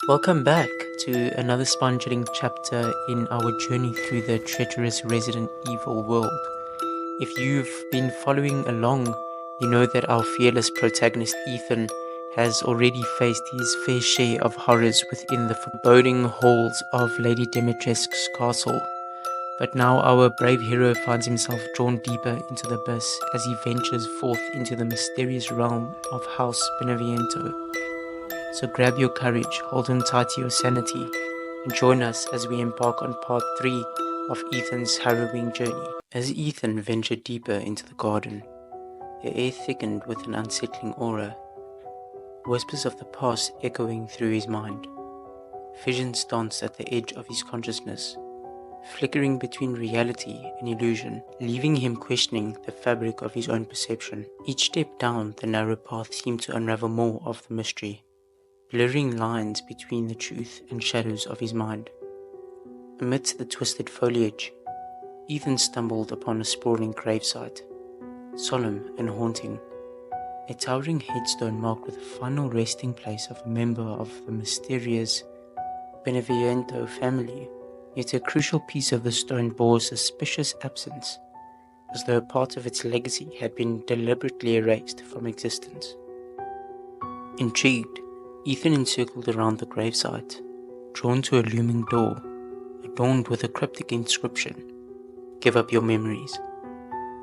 Welcome back to another spine-chilling chapter in our journey through the treacherous Resident Evil world. If you've been following along, you know that our fearless protagonist Ethan has already faced his fair share of horrors within the foreboding halls of Lady Dimitrescu's castle. But now our brave hero finds himself drawn deeper into the abyss as he ventures forth into the mysterious realm of House Beneviento. So grab your courage, hold on tight to your sanity, and join us as we embark on part 3 of Ethan's harrowing journey. As Ethan ventured deeper into the garden, the air thickened with an unsettling aura, whispers of the past echoing through his mind. Visions danced at the edge of his consciousness, flickering between reality and illusion, leaving him questioning the fabric of his own perception. Each step down the narrow path seemed to unravel more of the mystery, blurring lines between the truth and shadows of his mind. Amidst the twisted foliage, Ethan stumbled upon a sprawling gravesite, solemn and haunting, a towering headstone marked with the final resting place of a member of the mysterious Beneviento family. Yet a crucial piece of the stone bore suspicious absence, as though a part of its legacy had been deliberately erased from existence. Intrigued, Ethan encircled around the gravesite, drawn to a looming door, adorned with a cryptic inscription, "Give up your memories."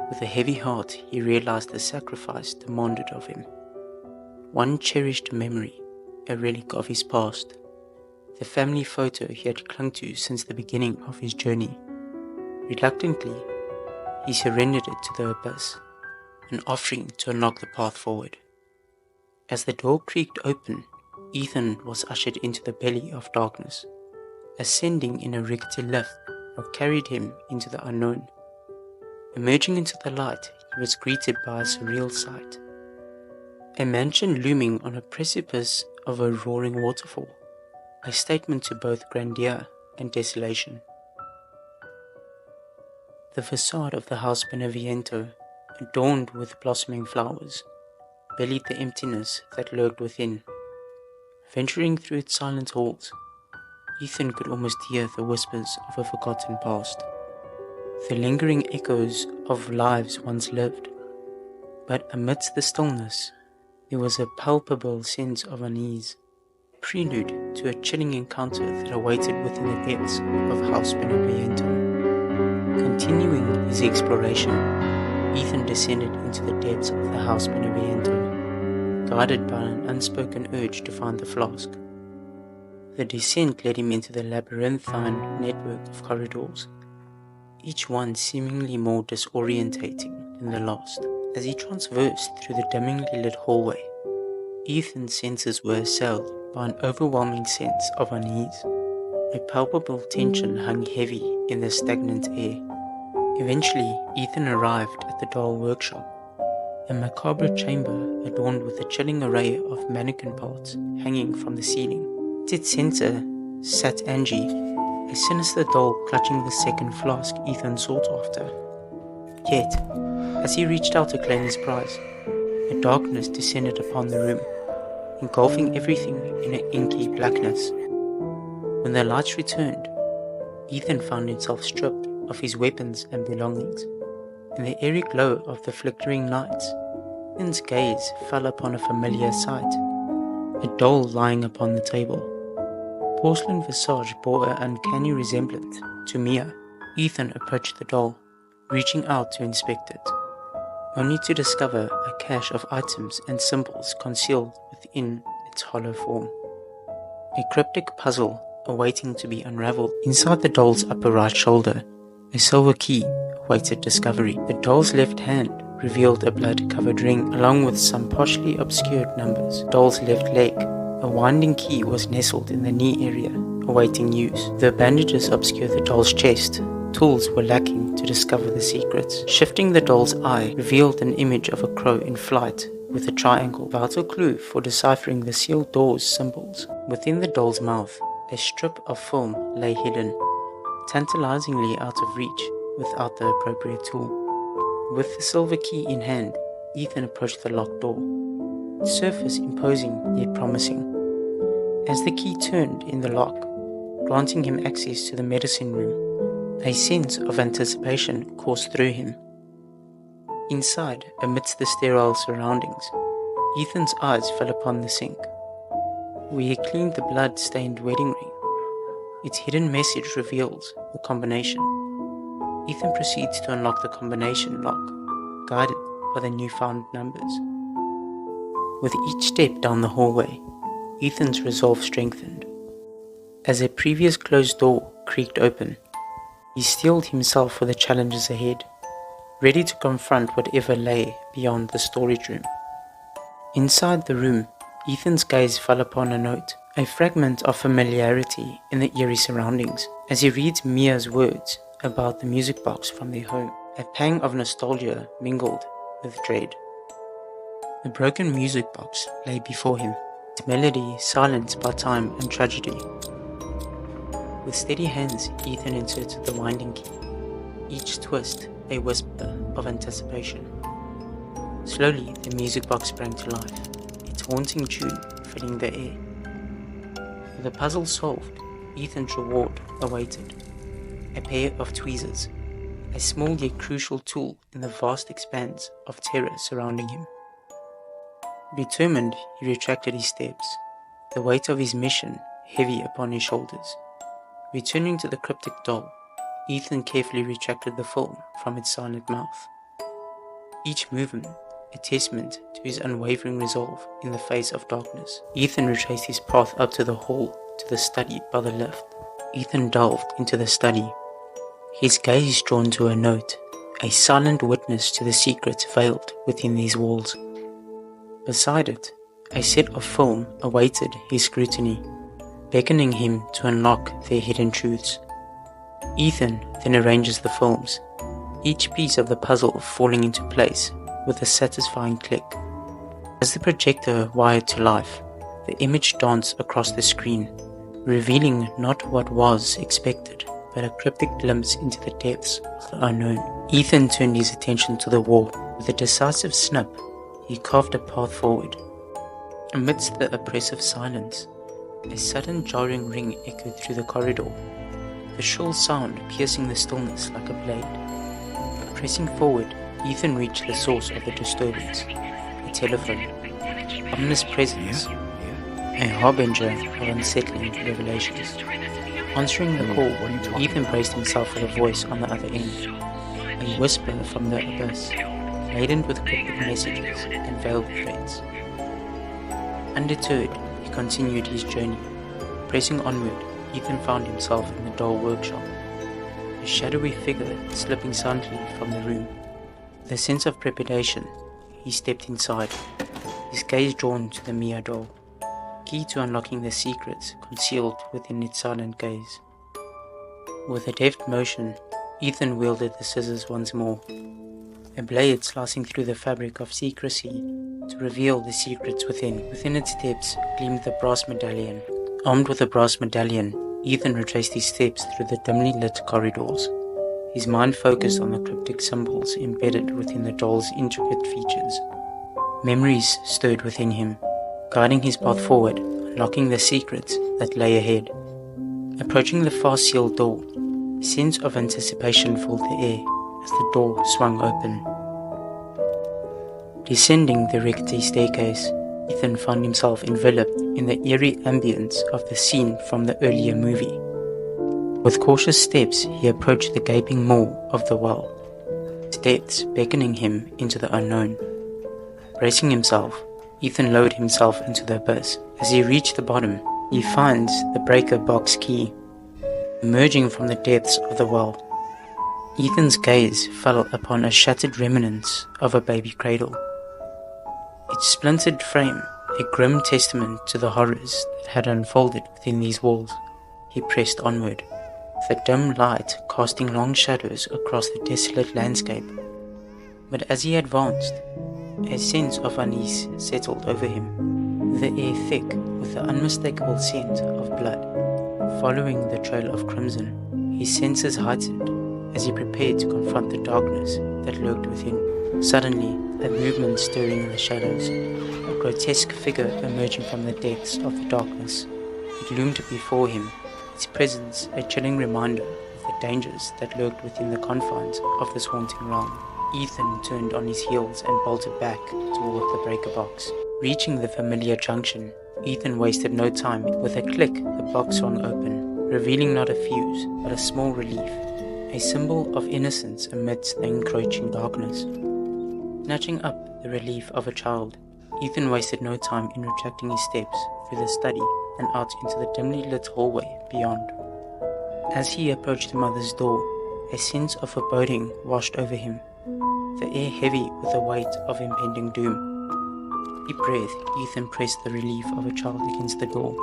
With a heavy heart, he realized the sacrifice demanded of him. One cherished memory, a relic of his past, the family photo he had clung to since the beginning of his journey. Reluctantly, he surrendered it to the abyss, an offering to unlock the path forward. As the door creaked open, Ethan was ushered into the belly of darkness, ascending in a rickety lift that carried him into the unknown. Emerging into the light, he was greeted by a surreal sight. A mansion looming on a precipice of a roaring waterfall, a statement to both grandeur and desolation. The facade of the House Beneviento, adorned with blossoming flowers, belied the emptiness that lurked within. Venturing through its silent halls, Ethan could almost hear the whispers of a forgotten past, the lingering echoes of lives once lived. But amidst the stillness, there was a palpable sense of unease, prelude to a chilling encounter that awaited within the depths of House Beneviento. Continuing his exploration, Ethan descended into the depths of the House Beneviento, guided by an unspoken urge to find the flask. The descent led him into the labyrinthine network of corridors, each one seemingly more disorientating than the last. As he traversed through the dimmingly lit hallway, Ethan's senses were assailed by an overwhelming sense of unease. A palpable tension hung heavy in the stagnant air. Eventually, Ethan arrived at the doll workshop, a macabre chamber adorned with a chilling array of mannequin parts hanging from the ceiling. At its center sat Angie, a sinister doll clutching the second flask Ethan sought after. Yet, as he reached out to claim his prize, a darkness descended upon the room, engulfing everything in an inky blackness. When the lights returned, Ethan found himself stripped of his weapons and belongings. In the eerie glow of the flickering lights, Ethan's gaze fell upon a familiar sight, a doll lying upon the table. Porcelain visage bore an uncanny resemblance to Mia. Ethan approached the doll, reaching out to inspect it, only to discover a cache of items and symbols concealed within its hollow form. A cryptic puzzle awaiting to be unraveled. Inside the doll's upper right shoulder, a silver key awaited discovery. The doll's left hand revealed a blood-covered ring along with some partially obscured numbers. The doll's left leg, a winding key, was nestled in the knee area, awaiting use. The bandages obscured the doll's chest. Tools were lacking to discover the secrets. Shifting the doll's eye revealed an image of a crow in flight with a triangle, vital clue for deciphering the sealed door's symbols. Within the doll's mouth, a strip of film lay hidden, tantalizingly out of reach without the appropriate tool. With the silver key in hand, Ethan approached the locked door, its surface imposing yet promising. As the key turned in the lock, granting him access to the medicine room, a sense of anticipation coursed through him. Inside, amidst the sterile surroundings, Ethan's eyes fell upon the sink, where he cleaned the blood-stained wedding ring. Its hidden message reveals the combination. Ethan proceeds to unlock the combination lock, guided by the newfound numbers. With each step down the hallway, Ethan's resolve strengthened. As a previous closed door creaked open, he steeled himself for the challenges ahead, ready to confront whatever lay beyond the storage room. Inside the room, Ethan's gaze fell upon a note, a fragment of familiarity in the eerie surroundings, as he reads Mia's words about the music box from their home. A pang of nostalgia mingled with dread. The broken music box lay before him, its melody silenced by time and tragedy. With steady hands, Ethan inserted the winding key, each twist a whisper of anticipation. Slowly, the music box sprang to life, its haunting tune filling the air. With the puzzle solved, Ethan's reward awaited. A pair of tweezers, a small yet crucial tool in the vast expanse of terror surrounding him. Determined, he retracted his steps, the weight of his mission heavy upon his shoulders. Returning to the cryptic doll, Ethan carefully retracted the film from its silent mouth. Each movement, a testament to his unwavering resolve in the face of darkness. Ethan retraced his path up to the hall to the study by the lift. Ethan delved into the study, his gaze drawn to a note, a silent witness to the secrets veiled within these walls. Beside it, a set of film awaited his scrutiny, beckoning him to unlock their hidden truths. Ethan then arranges the films, each piece of the puzzle falling into place with a satisfying click. As the projector wired to life, the image danced across the screen, revealing not what was expected, but a cryptic glimpse into the depths of the unknown. Ethan turned his attention to the wall. With a decisive snap, he carved a path forward. Amidst the oppressive silence, a sudden jarring ring echoed through the corridor, the shrill sound piercing the stillness like a blade. Pressing forward, Ethan reached the source of the disturbance, the telephone. Ominous presence, a harbinger of unsettling revelations. Answering the call, Ethan braced himself for the voice on the other end, a whisper from the abyss, laden with cryptic messages and veiled threats. Undeterred, he continued his journey. Pressing onward, Ethan found himself in the doll workshop, a shadowy figure slipping silently from the room. With a sense of trepidation, he stepped inside, his gaze drawn to the Mia doll, key to unlocking the secrets concealed within its silent gaze. With a deft motion, Ethan wielded the scissors once more, a blade slicing through the fabric of secrecy to reveal the secrets within. Within its depths gleamed the brass medallion. Armed with the brass medallion, Ethan retraced his steps through the dimly lit corridors, his mind focused on the cryptic symbols embedded within the doll's intricate features. Memories stirred within him, guiding his path forward, unlocking the secrets that lay ahead. Approaching the fast-sealed door, a sense of anticipation filled the air as the door swung open. Descending the rickety staircase, Ethan found himself enveloped in the eerie ambience of the scene from the earlier movie. With cautious steps, he approached the gaping maw of the well, its depths beckoning him into the unknown. Bracing himself, Ethan lowered himself into the abyss. As he reached the bottom, he finds the breaker box key. Emerging from the depths of the well, Ethan's gaze fell upon a shattered remnants of a baby cradle. Its splintered frame, a grim testament to the horrors that had unfolded within these walls. He pressed onward, the dim light casting long shadows across the desolate landscape. But as he advanced, a sense of unease settled over him, the air thick with the unmistakable scent of blood. Following the trail of crimson, his senses heightened as he prepared to confront the darkness that lurked within. Suddenly, a movement stirring in the shadows, a grotesque figure emerging from the depths of the darkness, It loomed before him, its presence a chilling reminder of the dangers that lurked within the confines of this haunting realm. Ethan turned on his heels and bolted back toward the breaker box. Reaching the familiar junction, Ethan wasted no time. With a click, the box swung open, revealing not a fuse, but a small relief, a symbol of innocence amidst the encroaching darkness. Snatching up the relief of a child, Ethan wasted no time in retracting his steps through the study and out into the dimly lit hallway beyond. As he approached the mother's door, a sense of foreboding washed over him, the air heavy with the weight of impending doom. Deep breath, Ethan pressed the relief of a child against the door,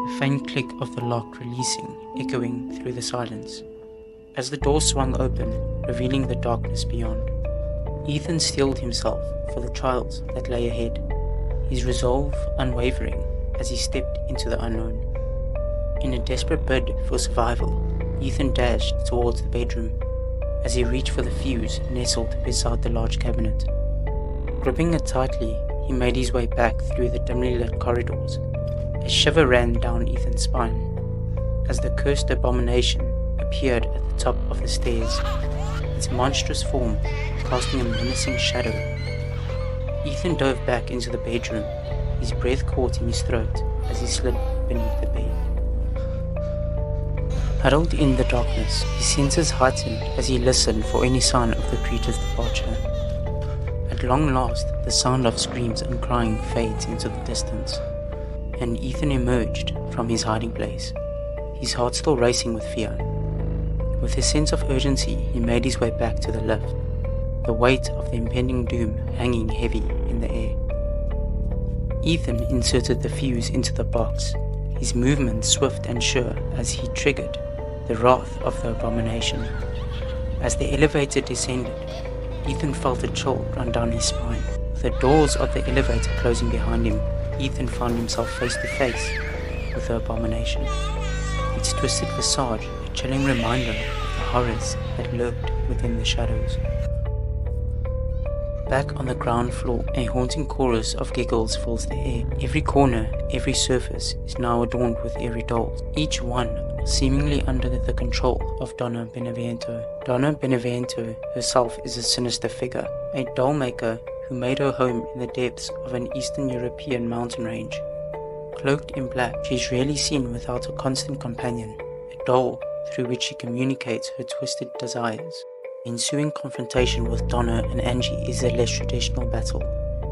a faint click of the lock releasing, echoing through the silence. As the door swung open, revealing the darkness beyond, Ethan steeled himself for the trials that lay ahead, his resolve unwavering as he stepped into the unknown. In a desperate bid for survival, Ethan dashed towards the bedroom. As he reached for the fuse nestled beside the large cabinet. Gripping it tightly, he made his way back through the dimly lit corridors. A shiver ran down Ethan's spine as the cursed abomination appeared at the top of the stairs, its monstrous form casting a menacing shadow. Ethan dove back into the bedroom, his breath caught in his throat as he slid beneath the bed. Huddled in the darkness, his senses heightened as he listened for any sign of the creature's departure. At long last, the sound of screams and crying fades into the distance, and Ethan emerged from his hiding place, his heart still racing with fear. With a sense of urgency, he made his way back to the lift, the weight of the impending doom hanging heavy in the air. Ethan inserted the fuse into the box, his movements swift and sure as he triggered the wrath of the abomination. As the elevator descended, Ethan felt a chill run down his spine. With the doors of the elevator closing behind him, Ethan found himself face to face with the abomination. Its twisted visage, a chilling reminder of the horrors that lurked within the shadows. Back on the ground floor, a haunting chorus of giggles fills the air. Every corner, every surface is now adorned with eerie dolls, each one seemingly under the control of Donna Beneviento. Donna Beneviento herself is a sinister figure, a doll maker who made her home in the depths of an Eastern European mountain range. Cloaked in black, she is rarely seen without a constant companion, a doll through which she communicates her twisted desires. The ensuing confrontation with Donna and Angie is a less traditional battle,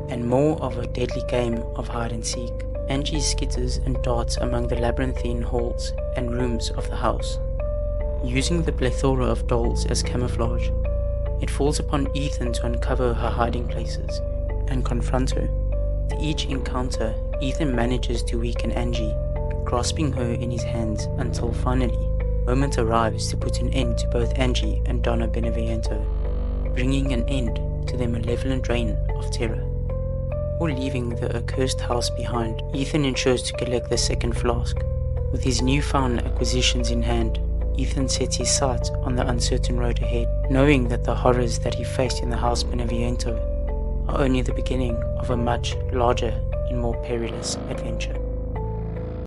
and more of a deadly game of hide and seek. Angie skitters and darts among the labyrinthine halls and rooms of the house, using the plethora of dolls as camouflage. It falls upon Ethan to uncover her hiding places and confront her. With each encounter, Ethan manages to weaken Angie, grasping her in his hands until finally, the moment arrives to put an end to both Angie and Donna Beneviento, bringing an end to their malevolent reign of terror. Before leaving the accursed house behind, Ethan ensures to collect the second flask. With his newfound acquisitions in hand, Ethan sets his sights on the uncertain road ahead, knowing that the horrors that he faced in the House Beneviento are only the beginning of a much larger and more perilous adventure.